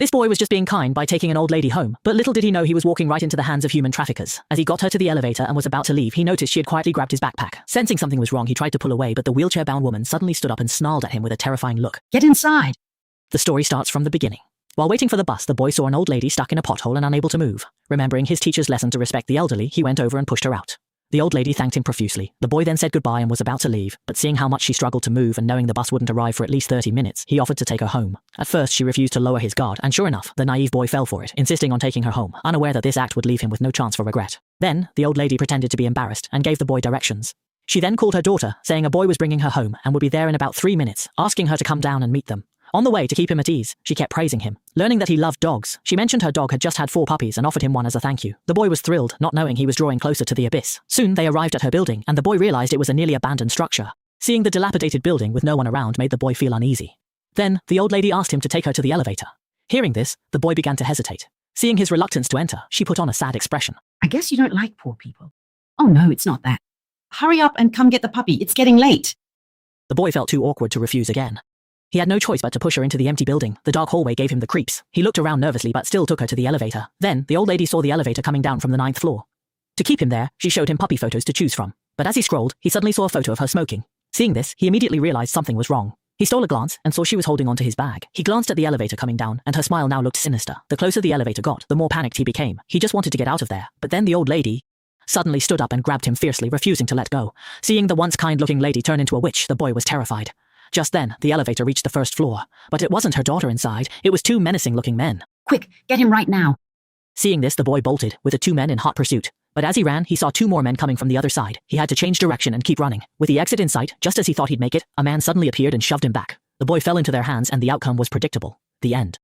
This boy was just being kind by taking an old lady home, but little did he know he was walking right into the hands of human traffickers. As he got her to the elevator and was about to leave, he noticed she had quietly grabbed his backpack. Sensing something was wrong, he tried to pull away, but the wheelchair-bound woman suddenly stood up and snarled at him with a terrifying look. Get inside. The story starts from the beginning. While waiting for the bus, the boy saw an old lady stuck in a pothole and unable to move. Remembering his teacher's lesson to respect the elderly, he went over and pushed her out. The old lady thanked him profusely. The boy then said goodbye and was about to leave, but seeing how much she struggled to move and knowing the bus wouldn't arrive for at least 30 minutes, he offered to take her home. At first, she refused to lower his guard, and sure enough, the naive boy fell for it, insisting on taking her home, unaware that this act would leave him with no chance for regret. Then, the old lady pretended to be embarrassed and gave the boy directions. She then called her daughter, saying a boy was bringing her home and would be there in about 3 minutes, asking her to come down and meet them. On the way, to keep him at ease, she kept praising him. Learning that he loved dogs, she mentioned her dog had just had 4 puppies and offered him one as a thank you. The boy was thrilled, not knowing he was drawing closer to the abyss. Soon they arrived at her building, and the boy realized it was a nearly abandoned structure. Seeing the dilapidated building with no one around made the boy feel uneasy. Then, the old lady asked him to take her to the elevator. Hearing this, the boy began to hesitate. Seeing his reluctance to enter, she put on a sad expression. I guess you don't like poor people. Oh no, it's not that. Hurry up and come get the puppy. It's getting late. The boy felt too awkward to refuse again. He had no choice but to push her into the empty building. The dark hallway gave him the creeps. He looked around nervously but still took her to the elevator. Then, the old lady saw the elevator coming down from the 9th floor. To keep him there, she showed him puppy photos to choose from. But as he scrolled, he suddenly saw a photo of her smoking. Seeing this, he immediately realized something was wrong. He stole a glance and saw she was holding onto his bag. He glanced at the elevator coming down, and her smile now looked sinister. The closer the elevator got, the more panicked he became. He just wanted to get out of there. But then the old lady suddenly stood up and grabbed him fiercely, refusing to let go. Seeing the once kind-looking lady turn into a witch, the boy was terrified. Just then, the elevator reached the 1st floor. But it wasn't her daughter inside, it was 2 menacing-looking men. Quick, get him right now. Seeing this, the boy bolted, with the 2 men in hot pursuit. But as he ran, he saw 2 more men coming from the other side. He had to change direction and keep running. With the exit in sight, just as he thought he'd make it, a man suddenly appeared and shoved him back. The boy fell into their hands and the outcome was predictable. The end.